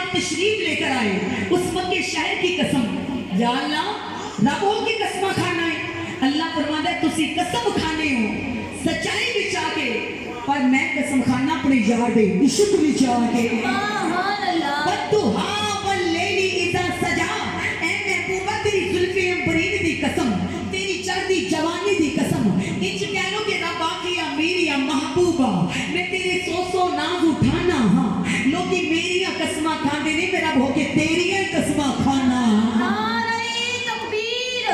آپ تشریف لے کر آئے اس مکے شہر کی قسم یا اللہ ربوں کی قسم کھانا ہے اللہ فرماتا ہے تسی قسم کھانے ہو سچائی بھی چاہ کے پر میں قسم کھانا اپنے یار دے عشق بھی چاہ کے سبحان اللہ بدھا واللیلی اذا سجا اے محبوبہ تیری زلفیں امبرین دی قسم تیری چڑھدی جوانی دی قسم انچ کہہ لو کہ رب آکھیا میری محبوبہ میں تیرے سو ناز اٹھانا ہاں لوگی میری قسمہ کھاندے نہیں میرا بھو کے تیری قسمہ کھانا نعرہ تکبیر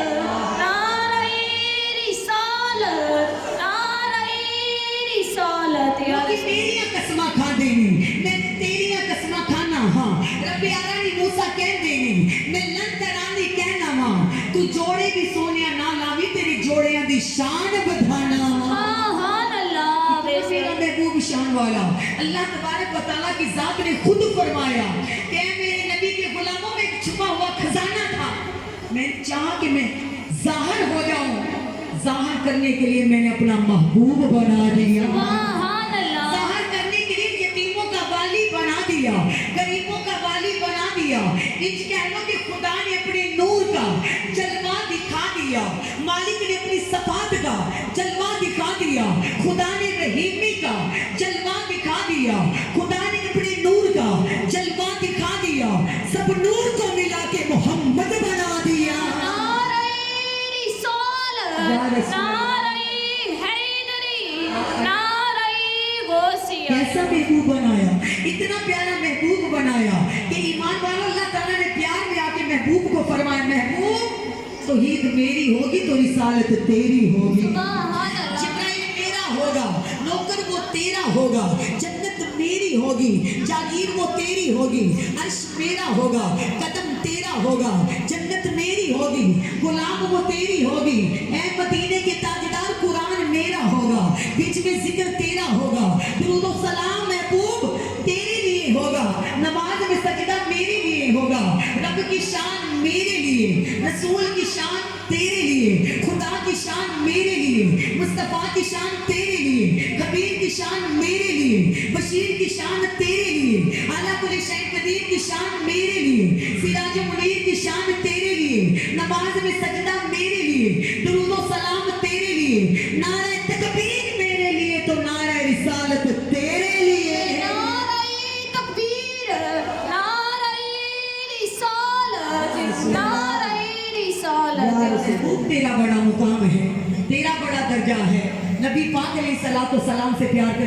نعرہ رسالت نعرہ رسالت یا لوگی میری قسمہ کھاندے نہیں میں تیری قسمہ کھانا ہاں رب آرانی موسیٰ کہندے نہیں میں لن ترانی کہنا ہاں تو جوڑے بھی سونیا نہ لاوی تیری جوڑیاں دی شان بدھانا سبحان اللہ میرا محبوب شان والا اللہ تبارک و تعالیٰ کی ذات نے خود فرمایا کہ اے میرے نبی کے غلاموں میں ایک چھپا ہوا خزانہ تھا میں چاہا کہ میں ظاہر ہو جاؤں ظاہر کرنے کے لیے میں نے اپنا محبوب بنا دیا سبحان اللہ ظاہر کرنے کے لیے یتیموں کا والی بنا دیا غریبوں کا والی بنا دیا انچ کہہ لو کہ خدا نے اپنے نور کا جلوہ دکھا دیا مالک نے اپنی صفات کا جلوہ دکھا دیا خدا نے رحیمی کا جلوہ دکھا دیا خدا نے اپنے نور کا جلوہ دکھا دیا سب نور کو ملا کے محمد بنا دیا نعرہ یا رسالت رسول نعرہ حیدری نعرہ غوثیہ کیسا محبوب بنایا اتنا پیارا محبوب بنایا کہ ایمان والوں اللہ تعالیٰ نے پیار میں آ کے محبوب کو فرمایا محبوب توحید میری ہوگی تو رسالت تیری ہوگی سبحان اللہ جبرائیل میرا ہوگا نوکر وہ تیرا ہوگا جنت میری ہوگی جاگیر وہ تیری ہوگی عرش میرا ہوگا قدم تیرا ہوگا جنت میری ہوگی غلام وہ تیری ہوگی اے مدینے کے تاجدار قرآن میرا ہوگا بیچ میں ذکر تیرا ہوگا درود و سلام محبوب تیرے لیے ہوگا نماز میں سجدہ میرے لیے ہوگا رب کی شان میرے لیے رسول کی شان تیرے لیے خدا کی شان میرے لیے مصطفیٰ کی شان تیرے لیے خبیر کی شان میرے لیے بشیر کی شان تیرے لیے اعلیٰ کل شیء قدیر کی شان میرے لیے سراج منیر کی شان تیرے لیے نماز میں سجدہ میرے لیے درود و سلام تیرے لیے نعرہ تکبیر میرے لیے تو نعرہ رسالت تیرے لیے نعرہ تکبیر نعرہ رسالت نعرہ رسالت محبوب تیرا بڑا مقام ہے تیرا بڑا درجہ ہے نبی پاک علیہ الصلوۃ والسلام سے پیار